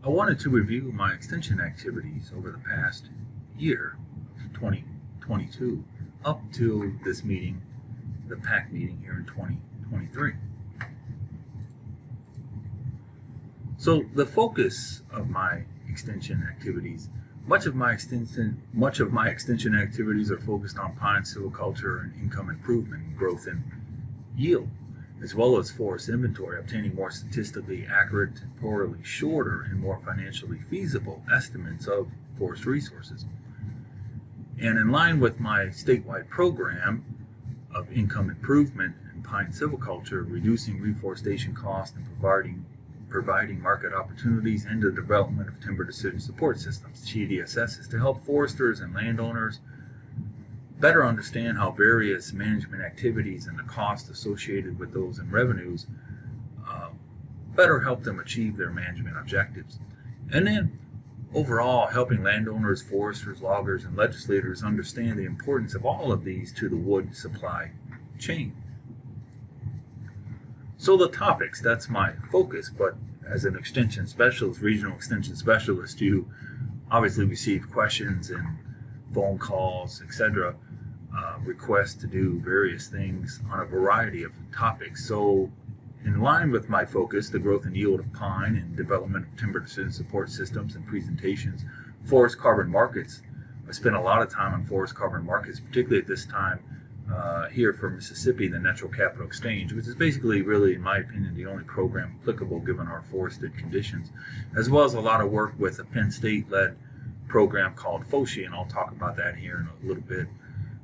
I wanted to review my extension activities over the past year, 2022, up to this meeting, the PAC meeting here in 2023. So the focus of my extension activities, much of my extension activities are focused on pine silviculture and income improvement, growth and yield, as well as forest inventory, obtaining more statistically accurate, temporally shorter, and more financially feasible estimates of forest resources. And in line with my statewide program of income improvement in pine silviculture, reducing reforestation costs and providing market opportunities and the development of timber decision support systems, TDSS, is to help foresters and landowners better understand how various management activities and the costs associated with those and revenues better help them achieve their management objectives. And then overall, helping landowners, foresters, loggers, and legislators understand the importance of all of these to the wood supply chain. So the topics, that's my focus, but as an extension specialist, regional extension specialist, you obviously receive questions and phone calls, etc., requests to do various things on a variety of topics. So in line with my focus, the growth and yield of pine and development of timber decision support systems and presentations, forest carbon markets, I spent a lot of time on forest carbon markets, particularly at this time here for Mississippi, the Natural Capital Exchange, which is basically really, in my opinion, the only program applicable given our forested conditions, as well as a lot of work with a Penn State-led program called FOSHI, and I'll talk about that here in a little bit.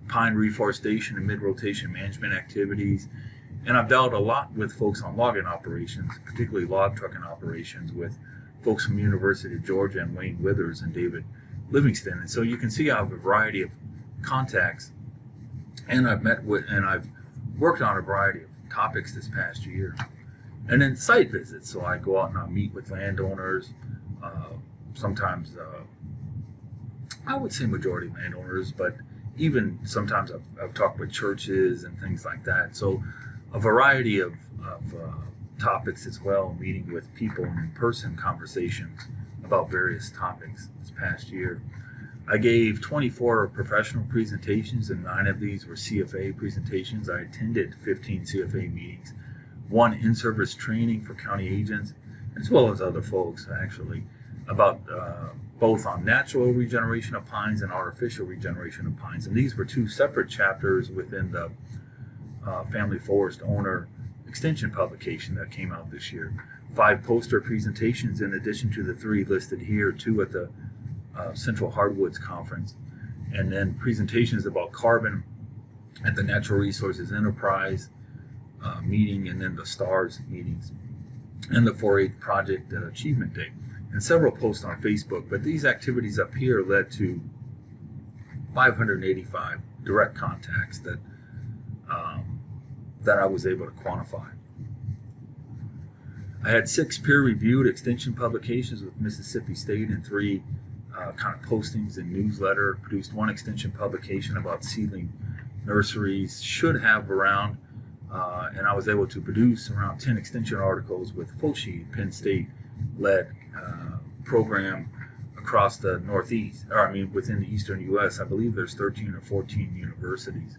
Pine reforestation and mid-rotation management activities, and I've dealt a lot with folks on logging operations, particularly log trucking operations, with folks from University of Georgia and Wayne Withers and David Livingston. And so you can see I have a variety of contacts, and I've met with and I've worked on a variety of topics this past year. And then site visits, so I go out and I meet with landowners, sometimes I would say majority landowners, but even sometimes I've talked with churches and things like that. So a variety of topics as well, meeting with people and in-person conversations about various topics this past year. I gave 24 professional presentations, and 9 of these were CFA presentations. I attended 15 CFA meetings, 1 in-service training for county agents, as well as other folks actually, about both on natural regeneration of pines and artificial regeneration of pines. And these were 2 separate chapters within the Family Forest Owner Extension publication that came out this year. 5 poster presentations in addition to the 3 listed here, 2 at the Central Hardwoods Conference, and then presentations about carbon at the Natural Resources Enterprise meeting, and then the STARS meetings, and the 4-H Project Achievement Day, and several posts on Facebook. But these activities up here led to 585 direct contacts that I was able to quantify. I had 6 peer-reviewed extension publications with Mississippi State and 3 kind of postings in newsletter. Produced 1 extension publication about seedling nurseries. Should have around, and I was able to produce around 10 extension articles with FOSHI, Penn State-led program across the Northeast, within the Eastern U.S. I believe there's 13 or 14 universities.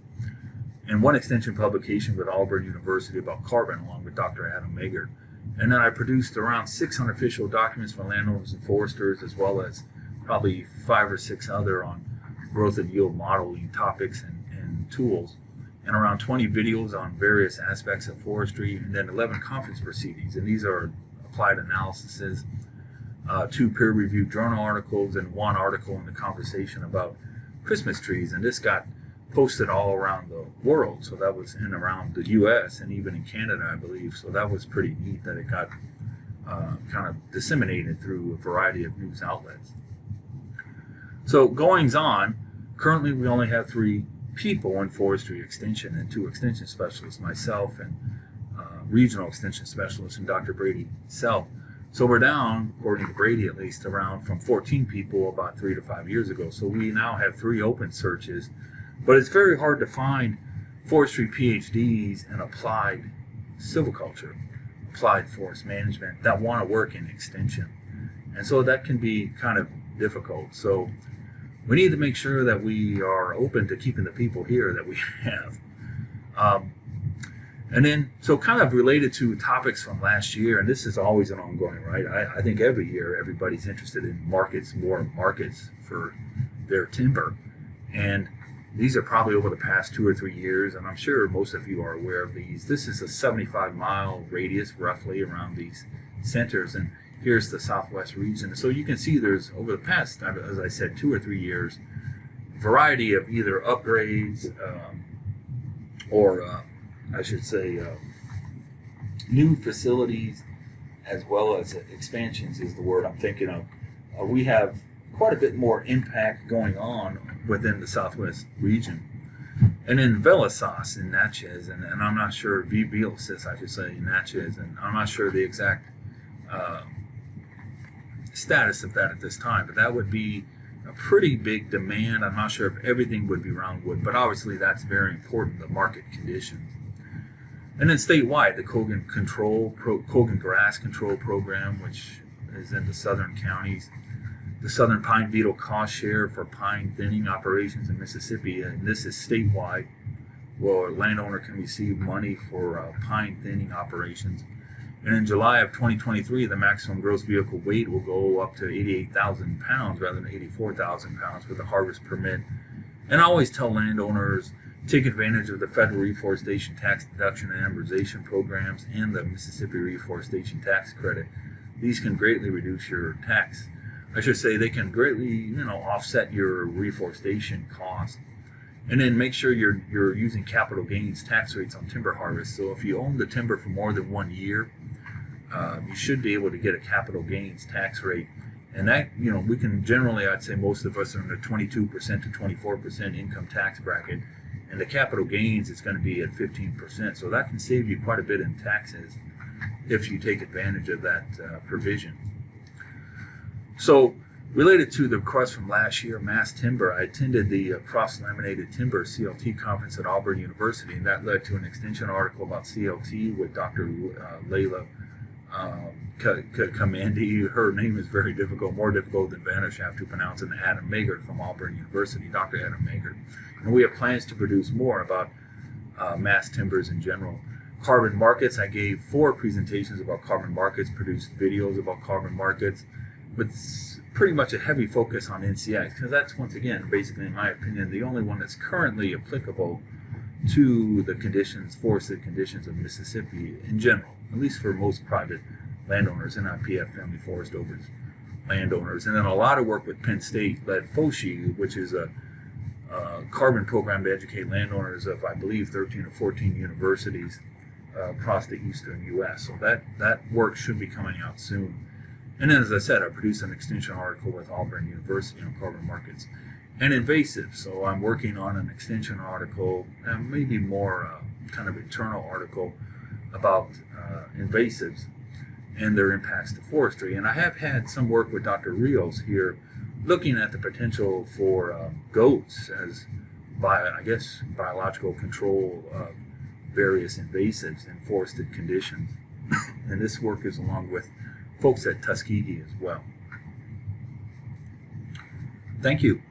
And 1 extension publication with Auburn University about carbon, along with Dr. Adam Megert. And then I produced around 6 unofficial documents for landowners and foresters, as well as probably 5 or 6 other on growth and yield modeling topics and tools, and around 20 videos on various aspects of forestry, and then 11 conference proceedings. And these are applied analyses, 2 peer-reviewed journal articles, and 1 article in the conversation about Christmas trees. And this got posted all around the world, so that was in around the U.S. and even in Canada, I believe. So that was pretty neat that it got kind of disseminated through a variety of news outlets. So goings on, currently we only have 3 people in forestry extension and 2 extension specialists, myself and regional extension specialist and Dr. Brady Self. So we're down, according to Brady at least, around from 14 people about 3 to 5 years ago. So we now have 3 open searches, but it's very hard to find forestry PhDs in applied silviculture, applied forest management, that want to work in extension. And so that can be kind of difficult. So we need to make sure that we are open to keeping the people here that we have. And then, so kind of related to topics from last year, and this is always an ongoing, right? I think every year everybody's interested in more markets for their timber. And these are probably over the past 2 or 3 years, and I'm sure most of you are aware of these. This is a 75-mile radius roughly around these centers, and here's the Southwest region. So you can see there's, over the past, as I said, 2 or 3 years, variety of either upgrades or I should say new facilities, as well as expansions is the word I'm thinking of. We have quite a bit more impact going on within the Southwest region. And in Velasas in Natchez, and I'm not sure, Velasas I should say, in Natchez, and I'm not sure the exact status of that at this time, but that would be a pretty big demand. I'm not sure if everything would be roundwood, but obviously that's very important, the market conditions. And then statewide, the Kogan Grass Control Program, which is in the southern counties, the Southern Pine Beetle Cost Share for pine thinning operations in Mississippi, and this is statewide, where a landowner can receive money for pine thinning operations. And in July of 2023, the maximum gross vehicle weight will go up to 88,000 pounds rather than 84,000 pounds with a harvest permit. And I always tell landowners, take advantage of the federal reforestation tax deduction and amortization programs and the Mississippi Reforestation Tax Credit. These can greatly reduce your tax. I should say they can greatly, offset your reforestation cost. And then make sure you're using capital gains tax rates on timber harvest. So if you own the timber for more than 1 year, you should be able to get a capital gains tax rate. And that, we can generally, I'd say most of us are in the 22% to 24% income tax bracket. And the capital gains is going to be at 15%. So that can save you quite a bit in taxes if you take advantage of that provision. So related to the request from last year, Mass Timber, I attended the Cross-Laminated Timber CLT conference at Auburn University, and that led to an extension article about CLT with Dr. Layla Kamandi. Her name is very difficult, more difficult than Vanderschaft to pronounce, and Adam Magert from Auburn University, Dr. Adam Magert. And we have plans to produce more about mass timbers in general. Carbon markets, I gave 4 presentations about carbon markets, produced videos about carbon markets, with pretty much a heavy focus on NCX, because that's, once again, basically, in my opinion, the only one that's currently applicable to the conditions, forested conditions of Mississippi in general, at least for most private landowners, NIPF, family forest owners, landowners. And then a lot of work with Penn State led FOSHI, which is a carbon program to educate landowners of, I believe, 13 or 14 universities across the eastern U.S. So that work should be coming out soon. And then, as I said, I produced an extension article with Auburn University on carbon markets and invasives. So I'm working on an extension article, and maybe more kind of internal article about invasives and their impacts to forestry. And I have had some work with Dr. Rios here looking at the potential for goats as, biological control of various invasives in forested conditions. And this work is along with folks at Tuskegee as well. Thank you.